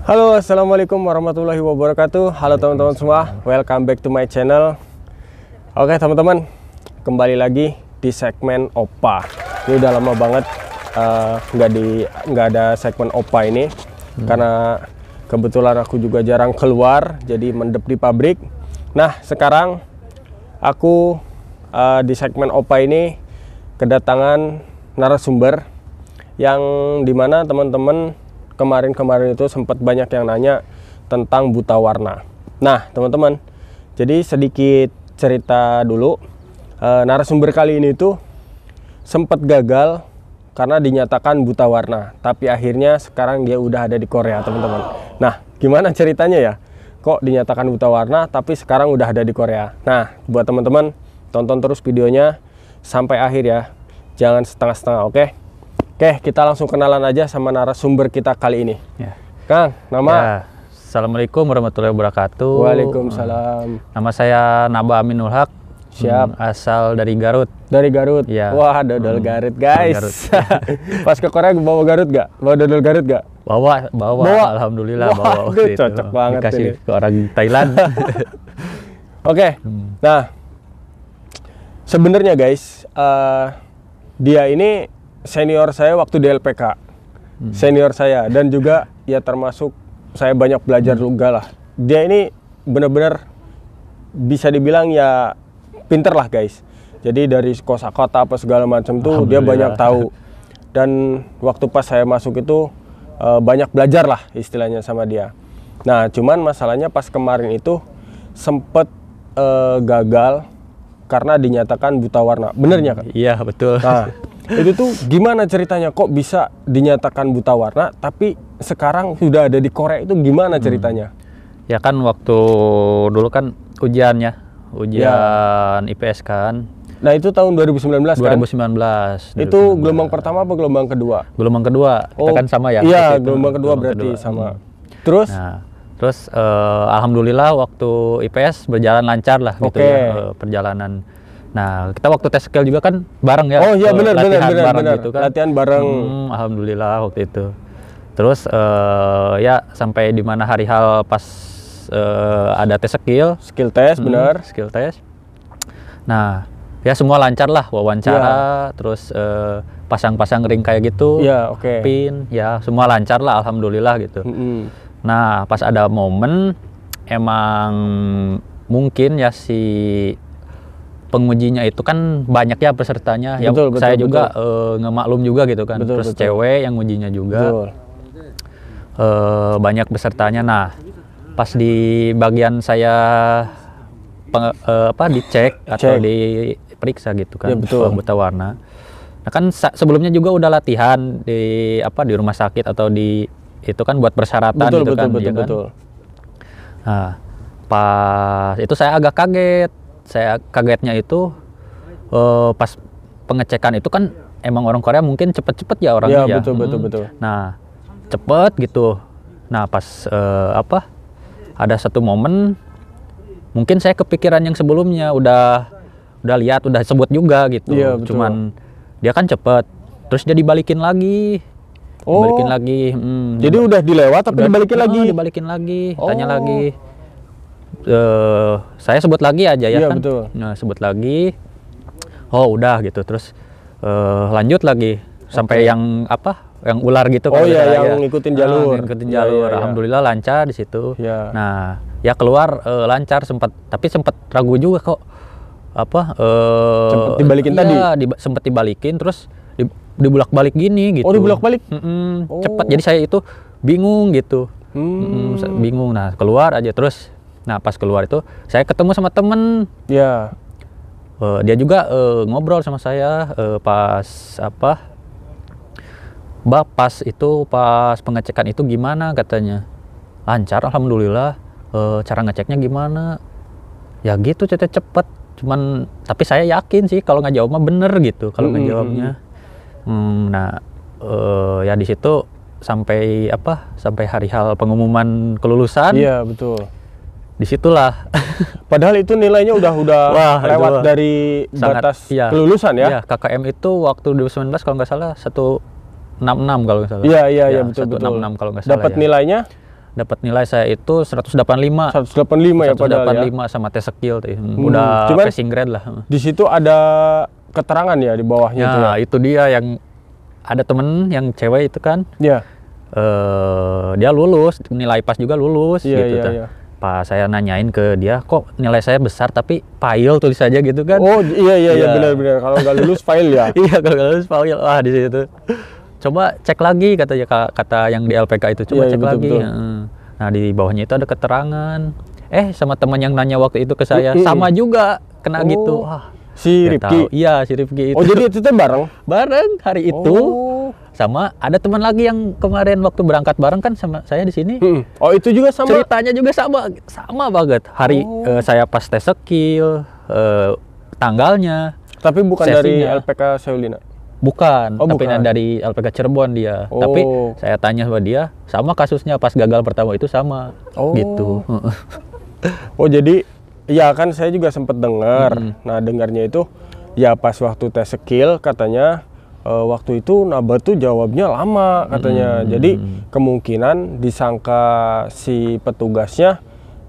Halo, assalamualaikum warahmatullahi wabarakatuh. Halo teman-teman semua, welcome back to my channel. Oke teman-teman, kembali lagi di segmen Oppa. Ini udah lama banget nggak ada segmen Oppa ini, karena kebetulan aku juga jarang keluar, jadi mendep di pabrik. Nah sekarang aku di segmen Oppa ini kedatangan narasumber yang dimana teman-teman kemarin itu sempat banyak yang nanya tentang buta warna. Nah teman-teman, jadi sedikit cerita dulu. Narasumber kali ini tuh sempat gagal karena dinyatakan buta warna, tapi akhirnya sekarang dia udah ada di Korea teman-teman. Nah gimana ceritanya ya, kok dinyatakan buta warna tapi sekarang udah ada di Korea? Nah buat teman-teman, tonton terus videonya sampai akhir ya, jangan setengah-setengah, oke? Oke, kita langsung kenalan aja sama narasumber kita kali ini. Ya. Kang, nama? Ya. Assalamualaikum warahmatullahi wabarakatuh. Waalaikumsalam. Nama saya Naba Aminul Haq. Siap. Asal dari Garut. Dari Garut? Ya. Wah, dodol Garut guys. Garut. Pas ke Korea bawa Garut gak? Bawa dodol Garut gak? Bawa. Alhamdulillah bawa. Wah, itu cocok banget dikasih ini. ke orang Thailand. Oke, nah sebenarnya guys, dia ini senior saya waktu di LPK, senior saya, dan juga ya termasuk saya banyak belajar juga lah. Dia ini benar-benar bisa dibilang ya pinter lah guys. Jadi dari kosakata apa segala macam tuh dia banyak tahu. Dan waktu pas saya masuk itu banyak belajar lah istilahnya sama dia. Nah cuman masalahnya pas kemarin itu sempet gagal karena dinyatakan buta warna. Benernya kan? Iya betul. Nah, itu tuh gimana ceritanya, kok bisa dinyatakan buta warna tapi sekarang sudah ada di Korea, itu gimana ceritanya? Ya kan waktu dulu kan ujian IPS kan. Nah itu tahun 2019 kan? 2019. Itu gelombang pertama apa gelombang kedua? Gelombang kedua. Kita kan sama ya? Iya, gelombang kedua berarti sama. Terus? Nah, terus alhamdulillah waktu IPS berjalan lancar lah gitu ya, perjalanan. Nah, kita waktu tes skill juga kan bareng ya. Oh iya benar gitu kan. Latihan bareng. Alhamdulillah waktu itu. Terus ya sampai di mana hari hal pas ada tes skill test, benar. Skill test. Nah, ya semua lancar lah, wawancara, terus pasang-pasang ring kayak gitu. Iya, oke. Pin, ya semua lancar lah alhamdulillah gitu. Nah, pas ada momen emang mungkin ya si pengujinya itu kan banyak ya pesertanya, ya saya juga ngemaklum juga gitu kan, terus cewek yang ujinya juga banyak pesertanya. Nah pas di bagian saya dicek atau diperiksa gitu kan, buta warna. Nah kan sebelumnya juga udah latihan di rumah sakit atau di itu kan buat persyaratan gitu kan. Nah pas itu saya agak kaget. Saya kagetnya itu pas pengecekan itu kan emang orang Korea mungkin cepet-cepet ya orangnya ya. Betul. Nah cepet gitu. Nah pas ada satu momen mungkin saya kepikiran yang sebelumnya udah lihat, udah sebut juga gitu. Iya, cuman dia kan cepet, terus dia dibalikin lagi. Dibalikin lagi. Jadi udah dilewat tapi dibalikin lagi. Dibalikin lagi, tanya lagi. Saya sebut lagi aja ya, kan. Betul. Nah, sebut lagi. Oh, udah gitu. Terus lanjut lagi sampai yang ular gitu kan. Oh iya, yang ngikutin jalur. Ngikutin jalur. Alhamdulillah lancar di situ. Nah, ya keluar lancar, sempat ragu juga kok. Sempat dibalikin tadi. Sempat dibalikin terus dibulak-balik gini gitu. Oh, dibulak-balik. Cepat. Jadi saya itu bingung gitu. Bingung. Nah, keluar aja terus. Nah pas keluar itu saya ketemu sama temen, dia juga ngobrol sama saya pas pas pengecekan itu gimana katanya, lancar alhamdulillah. Cara ngeceknya gimana? Ya gitu cepet, cuman tapi saya yakin sih kalau nggak jawab mah bener gitu kalau nggak jawabnya. Nah ya di situ sampai hari hal pengumuman kelulusan. Iya betul. Disitulah padahal itu nilainya udah lewat dari batas kelulusan ya. Iya, KKM itu waktu 2019 kalau nggak salah 166 kalau nggak salah. Iya betul. 166 kalau nggak salah. Dapat nilainya dapat nilai saya itu 185. 185 ya padahal 185 sama tes skill tuh. Udah passing grade lah. Di situ ada keterangan ya di bawahnya ya, itu ya. Itu dia yang ada temen yang cewek itu kan. Iya. Dia lulus, nilai pas juga lulus gitu. Iya. Pas saya nanyain ke dia, kok nilai saya besar tapi fail tulis aja gitu kan. Oh iya benar-benar. Kalau nggak lulus fail ya. Iya, kalau nggak lulus fail. Wah, di situ. Coba cek lagi katanya, kata yang di LPK itu, coba cek lagi. Nah, di bawahnya itu ada keterangan. Sama teman yang nanya waktu itu ke saya, sama juga kena gitu. Wah, si Rifki. Iya, si Rifki itu. Oh, jadi itu tuh bareng hari itu. Sama ada teman lagi yang kemarin waktu berangkat bareng kan sama saya di sini. Oh, itu juga sama. Ceritanya juga sama banget. Hari saya pas tes skill, tanggalnya. Tapi bukan dari LPK Seulina. Bukan, tapi dari LPK Cirebon dia. Tapi saya tanya sama dia, sama kasusnya pas gagal pertama itu sama. Gitu. Oh, jadi ya kan saya juga sempat dengar. Nah, dengarnya itu ya pas waktu tes skill katanya waktu itu Naba tuh jawabnya lama katanya. Jadi kemungkinan disangka si petugasnya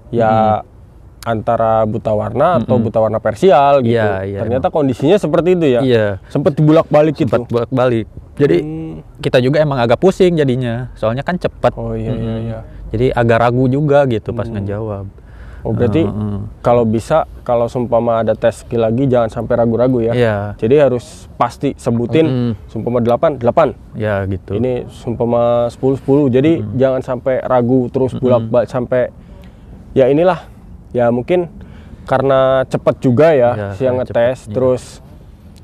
ya antara buta warna atau buta warna parsial gitu. Ternyata kondisinya seperti itu ya. Sempat dibulak-balik gitu. Sempat bolak-balik. Jadi kita juga emang agak pusing jadinya. Soalnya kan cepat. Oh iya. Jadi agak ragu juga gitu pas ngejawab. Oh, berarti kalau bisa, kalau seumpama ada tes skill lagi jangan sampai ragu-ragu ya. Jadi harus pasti sebutin seumpama 8. Ya gitu. Ini seumpama 10. Jadi jangan sampai ragu terus bolak-balik sampai ya inilah. Ya mungkin karena cepat juga ya si yang ngetes, terus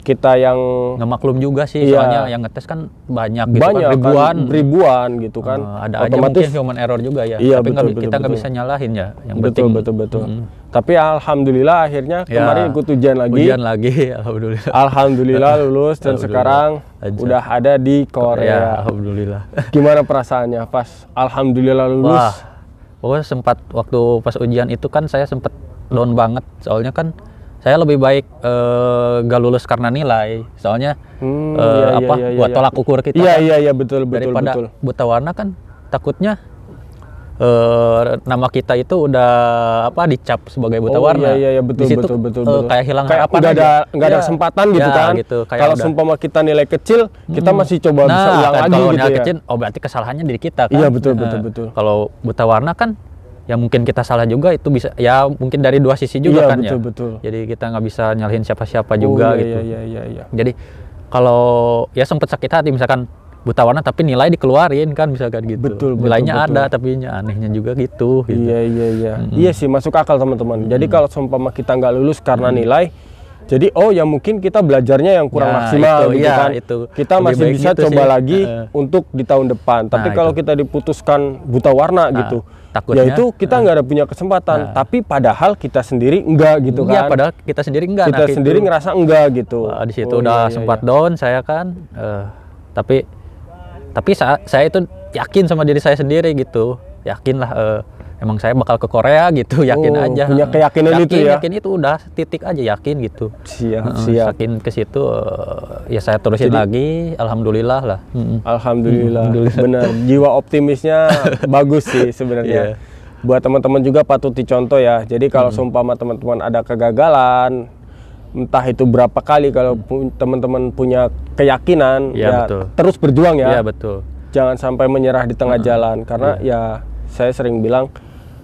kita yang ngemaklum juga sih, soalnya yang ngetes kan banyak gitu kan, ribuan gitu kan. Ada aja mungkin human error juga ya. Tapi kita nggak bisa nyalahin ya. Yang betul. Tapi alhamdulillah akhirnya kemarin ikut ujian lagi. Alhamdulillah lulus dan sekarang udah ada di Korea. Alhamdulillah. Gimana perasaannya pas alhamdulillah lulus? Wah, pokoknya sempat waktu pas ujian itu kan saya sempat down banget, soalnya kan saya lebih baik gak lulus karena nilai, soalnya buat tolak ukur kita. Iya betul. Daripada buta warna kan takutnya nama kita itu udah dicap sebagai buta warna. Iya betul. Kayak hilang harapan. Nggak ada kesempatan gitu kan. Gitu, kalau seumpama kita nilai kecil, kita masih coba bisa ulang lagi kalau gitu nilai ya. kecil, berarti kesalahannya diri kita kan. Iya betul. Kalau buta warna kan ya mungkin kita salah juga, itu bisa ya mungkin dari dua sisi juga kan. Betul. Jadi kita nggak bisa nyalahin siapa-siapa juga gitu. Iya. Jadi kalau ya sempat sakit hati misalkan buta warna tapi nilai dikeluarin kan misalkan gitu. Betul. Nilainya ada tapi anehnya juga gitu. Iya. Iya sih, masuk akal teman-teman. Jadi kalau seumpama kita nggak lulus karena nilai, jadi ya mungkin kita belajarnya yang kurang maksimal gitu kan. Kita masih bisa coba lagi untuk di tahun depan. Tapi kalau kita diputuskan buta warna gitu, takutnya, ya itu kita nggak ada punya kesempatan. Tapi padahal kita sendiri enggak gitu kan. Iya, padahal kita sendiri enggak. Kita sendiri ngerasa enggak gitu. Wah, di situ udah sempat down saya kan. Tapi saya itu yakin sama diri saya sendiri gitu. Yakin lah emang saya bakal ke Korea gitu, yakin aja. Punya keyakinan itu ya? Yakin itu udah titik aja, yakin gitu. Siap. Yakin ke situ, ya saya terusin lagi, alhamdulillah lah. Alhamdulillah. Benar, jiwa optimisnya bagus sih sebenarnya. Buat teman-teman juga patut dicontoh ya. Jadi kalau seumpama teman-teman ada kegagalan, entah itu berapa kali, kalau teman-teman punya keyakinan, terus berjuang ya. Iya betul. Jangan sampai menyerah di tengah jalan, karena ya saya sering bilang,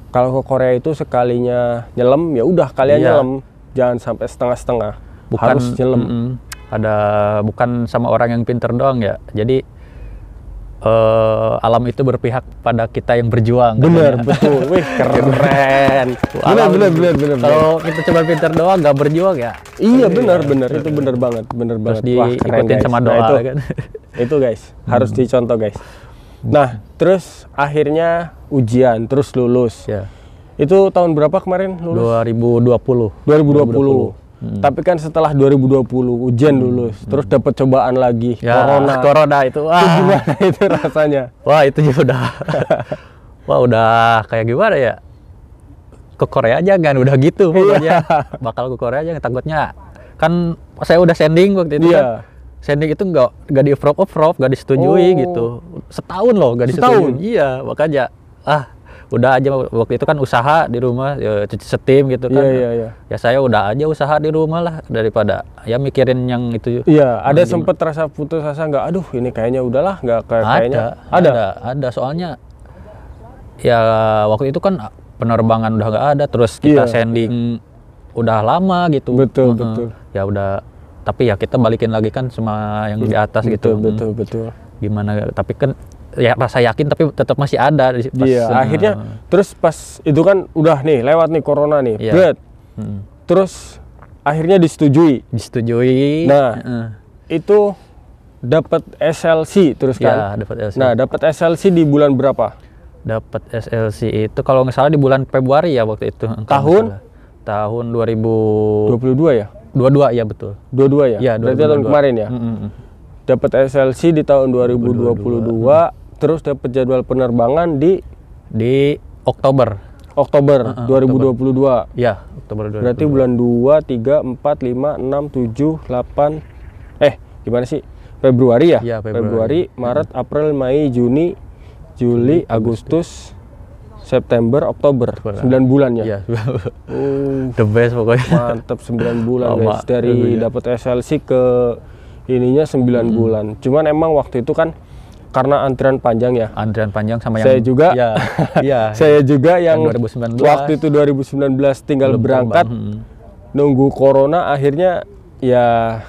kalau ke Korea itu sekalinya nyelam ya udah kalian nyelam, jangan sampai setengah-setengah. Harus nyelam. Bukan sama orang yang pinter doang ya. Jadi alam itu berpihak pada kita yang berjuang. Bener, betul. Wih, keren. Bener. Kalau kita cuma pinter doang nggak berjuang ya. Iya bener. Itu bener banget. Terus diikutin sama doa kan. Itu guys, harus dicontoh guys. Nah, terus akhirnya ujian, terus lulus. Itu tahun berapa kemarin lulus? 2020. Tapi kan setelah 2020 ujian lulus, terus dapat cobaan lagi, corona itu. Wah, itu gimana itu rasanya? Wah, itu juga udah kayak gimana ya? Ke Korea aja kan udah gitu pokoknya. Bakal ke Korea aja, takutnya kan saya udah sending waktu itu kan. Sending itu nggak di approve, nggak disetujui gitu. Setahun loh nggak disetujui. Iya, makanya udah aja waktu itu kan usaha di rumah ya, cuci setim gitu kan. Ya saya udah aja usaha di rumah lah daripada ya mikirin yang itu. Iya, ada sempet rasa putus asa nggak? Aduh, ini kayaknya udahlah, nggak kayaknya. Ada soalnya ya waktu itu kan penerbangan udah nggak ada, terus kita sending udah lama gitu. Betul. Ya udah, tapi ya kita balikin lagi kan sama yang di atas gitu. Betul. Gimana? Tapi kan ya rasa yakin tapi tetap masih ada pas, akhirnya terus pas itu kan udah nih lewat nih corona nih, terus akhirnya disetujui. Nah, itu dapat SLC terus kan? Ya, dapat SLC. Nah, dapat SLC di bulan berapa? Dapat SLC itu kalau nggak salah di bulan Februari ya waktu itu. Tahun 2022 ya? 22 ya betul. 22 ya? Ya, berarti tahun kemarin ya? Dapat SLC di tahun 2022, terus dapat jadwal penerbangan di Oktober 2022. Ya, Oktober 2022. Berarti bulan 2, 3, 4, 5, 6, 7, 8 gimana sih? Februari ya? Ya, Februari, Maret, April, Mei, Juni, Juli, Agustus, September, Oktober. 9 bulan ya? Iya. The best pokoknya. Mantap, 9 bulan guys. Dari dapat SLC ke ininya 9 bulan. Cuman emang waktu itu kan karena antrian panjang ya. Antrian panjang sama saya yang juga. Iya. Saya juga yang 2019. Waktu itu 2019 tinggal belum berangkat. Nunggu corona akhirnya ya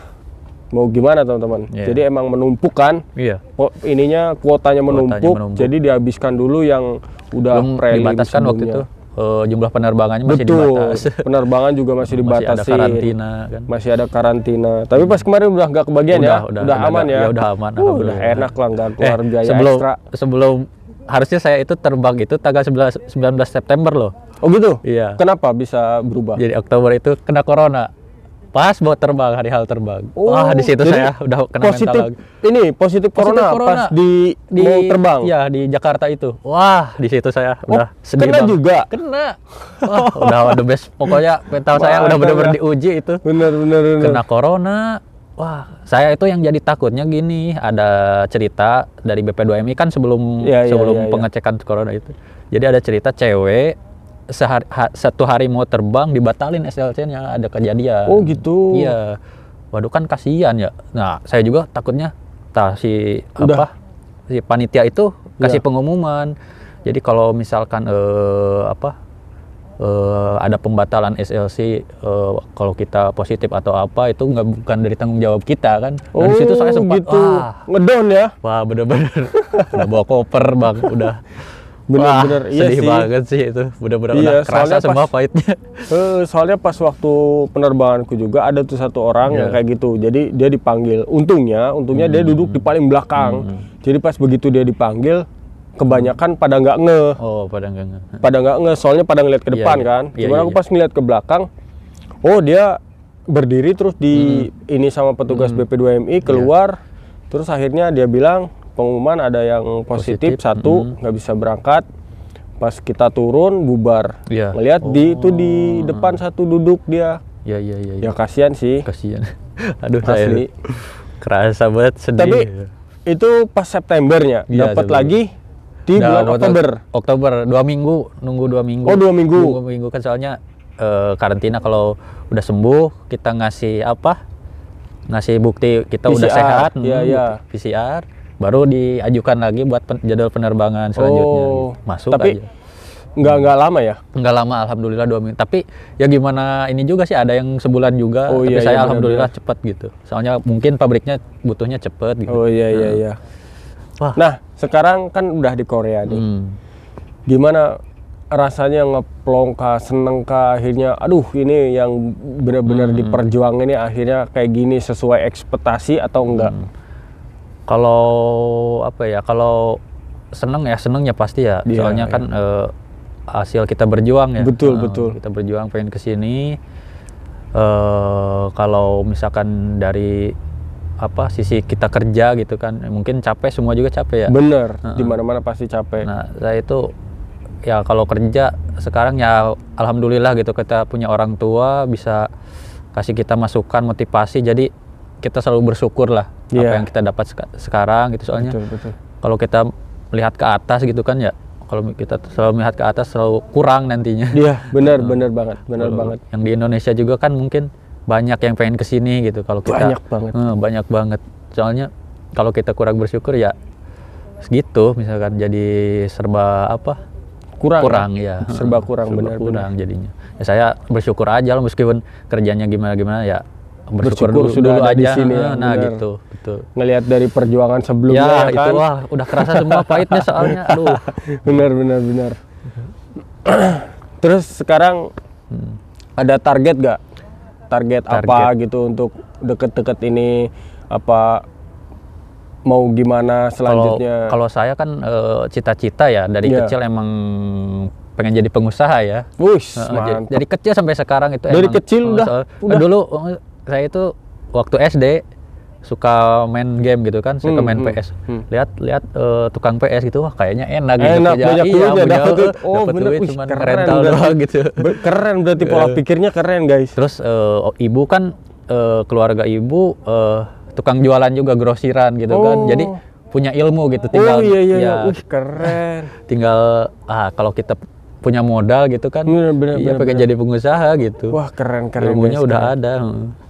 mau gimana teman-teman. Jadi emang menumpuk kan. Ininya kuotanya menumpuk. Jadi dihabiskan dulu yang udah prelim dibataskan waktu itu. Jumlah penerbangannya masih dibatasi. Penerbangan juga masih dibatasi. Masih ada karantina kan. Masih ada karantina. Tapi pas kemarin udah nggak kebagian udah aman ya. Ya udah aman. Udah enak lah, nggak keluar biaya ekstra. Sebelum harusnya saya itu terbang itu tanggal 19 September loh. Oh gitu? Iya. Kenapa bisa berubah? Jadi Oktober itu kena corona. Pas buat terbang, hari hal terbang. Wah, di situ saya udah kena mental lagi. Ini positif corona pas di mau terbang. Iya, di Jakarta itu. Wah, di situ saya udah sedih kena banget. Juga. Kena. Wah, udah the best. Pokoknya mental saya udah benar-benar diuji itu. Bener. Kena corona. Wah, saya itu yang jadi takutnya gini, ada cerita dari BP2MI kan sebelum pengecekan corona itu. Jadi ada cerita cewek satu hari mau terbang dibatalin SLC-nya, ada kejadian. Oh gitu. Iya. Waduh kan kasihan ya. Nah, saya juga takutnya si panitia itu kasih pengumuman. Jadi kalau misalkan ada pembatalan SLC kalau kita positif atau apa itu bukan dari tanggung jawab kita kan. Nah, di situ saya sempat ngedown ya. Wah, bener-bener udah bawa koper, Bang, udah. Bener-bener sedih banget sih itu, bener-bener kerasa semua pahitnya. Soalnya pas waktu penerbanganku juga ada tuh satu orang yang kayak gitu. Jadi dia dipanggil. Untungnya dia duduk di paling belakang. Jadi pas begitu dia dipanggil, kebanyakan pada nggak ngeh. Oh, pada nggak ngeh. Pada nggak ngeh, soalnya pada ngeliat ke depan kan. Cuman aku pas ngeliat ke belakang, dia berdiri terus ini sama petugas BP2MI keluar. Terus akhirnya dia bilang pengumuman ada yang positif. Satu nggak bisa berangkat. Pas kita turun bubar. Ngeliat di depan satu duduk dia. Iya. Ya kasihan sih. Kasihan. Aduh, saya kerasa banget sedih. Tapi itu pas Septembernya dapat lagi di bulan Oktober. 2 minggu, nunggu 2 minggu. Oh, 2 minggu. 2 minggu kan soalnya karantina kalau udah sembuh kita ngasih bukti kita PCR. Udah sehat, PCR. Baru diajukan lagi buat jadwal penerbangan selanjutnya. Masuk tapi aja. Nggak lama ya? Nggak lama, alhamdulillah 2 minggu. Tapi ya gimana ini juga sih, ada yang sebulan juga. Tapi saya alhamdulillah cepat gitu. Soalnya mungkin pabriknya butuhnya cepat gitu. Oh iya. Wah. Nah, sekarang kan udah di Korea nih. Gimana rasanya ngeplong kah, seneng kah akhirnya? Aduh, ini yang benar-benar diperjuangin ini akhirnya kayak gini sesuai ekspektasi atau enggak? Kalau seneng ya pasti ya. Soalnya kan hasil kita berjuang ya. Betul. Kita berjuang pengen kesini. Kalau misalkan dari sisi kita kerja gitu kan, mungkin capek, semua juga capek ya. Bener, di mana-mana pasti capek. Nah, saya itu ya kalau kerja sekarang ya alhamdulillah gitu, kita punya orang tua bisa kasih kita masukan, motivasi, jadi kita selalu bersyukur lah apa yang kita dapat sekarang gitu. Soalnya betul. kalau kita melihat ke atas gitu kan ya, kalau kita selalu melihat ke atas selalu kurang nantinya. Iya, benar banget, benar banget. Yang di Indonesia juga kan mungkin banyak yang pengen kesini gitu. Kalau kita banyak banget. Soalnya kalau kita kurang bersyukur ya segitu, misalkan jadi serba apa? Kurang ya. Serba kurang, benar jadinya. Ya saya bersyukur aja loh, meskipun kerjanya gimana ya. Bersyukur dulu, sudah ada aja di sini ya, nah gitu, betul. Ngelihat dari perjuangan sebelumnya ya kan. Itu wah udah kerasa semua pahitnya soalnya. Aduh. benar. Terus sekarang ada target gak? Target apa gitu untuk deket-deket ini, apa mau gimana selanjutnya? Kalau saya kan cita-cita ya dari kecil emang pengen jadi pengusaha ya. Dari kecil sampai sekarang itu dari emang, kecil udah. Dulu saya itu waktu SD suka main game gitu kan, suka main PS. Lihat tukang PS gitu, wah kayaknya enak gitu. Banyak dapat duit. Duit cuman rental doang gitu. Keren berarti pola pikirnya keren, guys. Terus ibu kan keluarga ibu tukang jualan juga, grosiran gitu kan. Jadi punya ilmu gitu, tinggal keren. Tinggal kalau kita punya modal gitu kan, pengen jadi pengusaha gitu. Wah, keren ilmunya guys, udah ada.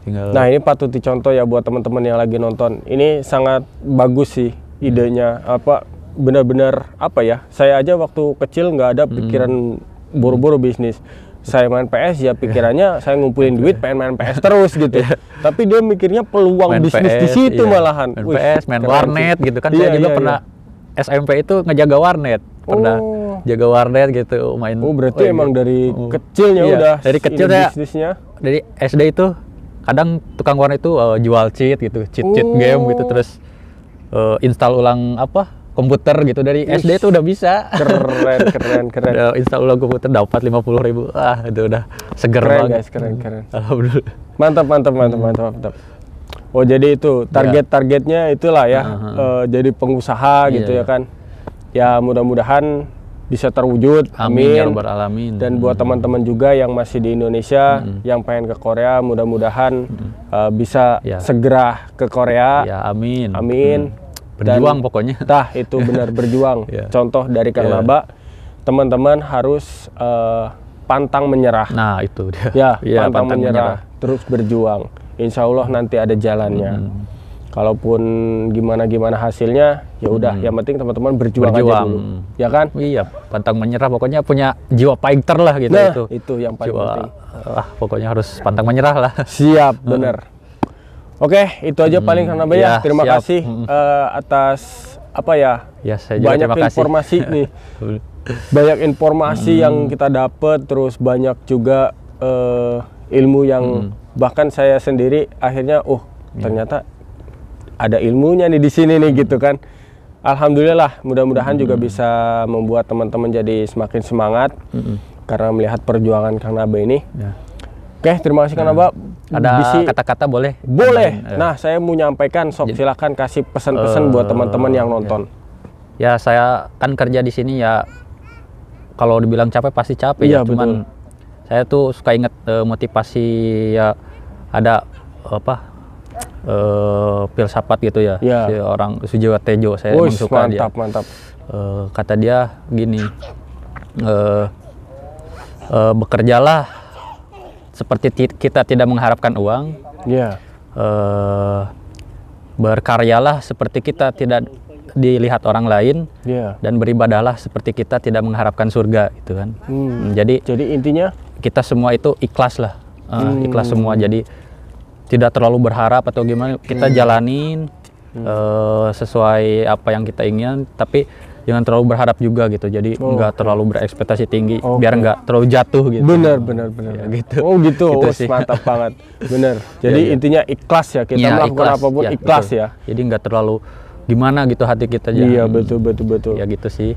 Tinggal. Nah, ini patut dicontoh ya buat teman-teman yang lagi nonton. Ini sangat bagus sih idenya. Apa benar-benar apa ya? Saya aja waktu kecil nggak ada pikiran buru-buru bisnis. Saya main PS ya pikirannya saya ngumpulin duit pengen main PS terus gitu. Tapi dia mikirnya peluang main bisnis PS, di situ malahan. Main PS, main warnet gitu kan. Saya juga pernah SMP itu ngejaga warnet. Pernah jaga warnet gitu, main. Berarti emang dari kecilnya udah. Dari kecil bisnisnya. Dari SD itu kadang tukang warnet itu jual cheat gitu, cheat game gitu, terus install ulang komputer gitu. Dari SD itu udah bisa. Keren. Install ulang komputer dapat 50.000. Itu udah seger banget. Guys, keren. Alhamdulillah. Mantap. Oh, jadi itu targetnya itulah ya, jadi pengusaha gitu ya kan. Ya mudah-mudahan bisa terwujud. Amin ya rabbal alamin. Dan buat teman-teman juga yang masih di Indonesia yang pengen ke Korea, mudah-mudahan bisa segera ke Korea. Ya, amin. Dan, berjuang pokoknya. Itu benar berjuang. Contoh dari Kang Naba, teman-teman harus pantang menyerah. Nah, itu dia. Pantang menyerah, terus berjuang. Insya Allah nanti ada jalannya. Kalaupun gimana hasilnya, ya udah. Yang penting teman-teman berjuang aja dulu, ya kan? Iya, pantang menyerah. Pokoknya punya jiwa fighter lah gitu. Nah, itu yang paling penting. Pokoknya harus pantang menyerah lah. Siap, bener. Oke, itu aja paling Kang Naba ya. Terima kasih atas saya juga banyak informasi nih. Banyak informasi yang kita dapat, terus banyak juga ilmu yang bahkan saya sendiri akhirnya ternyata ada ilmunya nih di sini nih gitu kan. Alhamdulillah, mudah-mudahan juga bisa membuat teman-teman jadi semakin semangat karena melihat perjuangan Kang Naba ini. Oke, terima kasih Kang Naba. Ada kata-kata boleh? Boleh. Nah, saya mau nyampaikan, silakan kasih pesan-pesan buat teman-teman yang nonton. Ya, saya kan kerja di sini ya. Kalau dibilang capek pasti capek ya. Cuman saya tuh suka inget motivasi ya, ada filsafat gitu ya, si orang Sujiwo Tejo, saya emang suka mantap. Kata dia gini, bekerjalah seperti kita tidak mengharapkan uang, berkaryalah seperti kita tidak dilihat orang lain, dan beribadahlah seperti kita tidak mengharapkan surga, gitu kan. Jadi intinya kita semua itu ikhlas lah, ikhlas semua. Jadi tidak terlalu berharap atau gimana, kita jalanin sesuai apa yang kita ingin, tapi jangan terlalu berharap juga gitu. Jadi nggak terlalu berekspektasi tinggi, biar nggak terlalu jatuh gitu. Bener. Ya, gitu. Gitu sih. Mantap banget. Bener. Jadi intinya ikhlas ya, kita melakukan apapun ikhlas ya. Jadi nggak terlalu gimana gitu hati kita aja. Iya, betul. Ya gitu sih.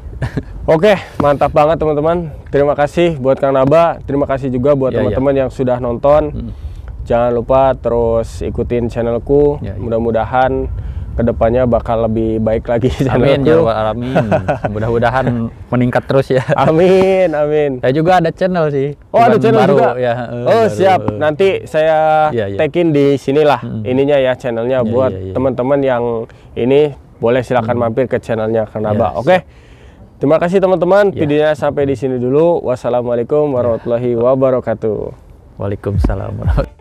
Oke, mantap banget teman-teman. Terima kasih buat Kang Naba. Terima kasih juga buat teman-teman yang sudah nonton. Jangan lupa terus ikutin channelku. Mudah-mudahan kedepannya bakal lebih baik lagi channelku. Amin ya rabbal alamin. Mudah-mudahan meningkat terus ya. Amin. Saya juga ada channel sih. Ada channel baru, juga. Ya, siap. Nanti saya tagin di sinilah ininya ya, channelnya buat teman-teman yang ini boleh silakan mampir ke channelnya Kang Naba. Oke. Terima kasih teman-teman. Videonya sampai di sini dulu. Wassalamualaikum warahmatullahi wabarakatuh. Waalaikumsalam warahmatullahi wabarakatuh.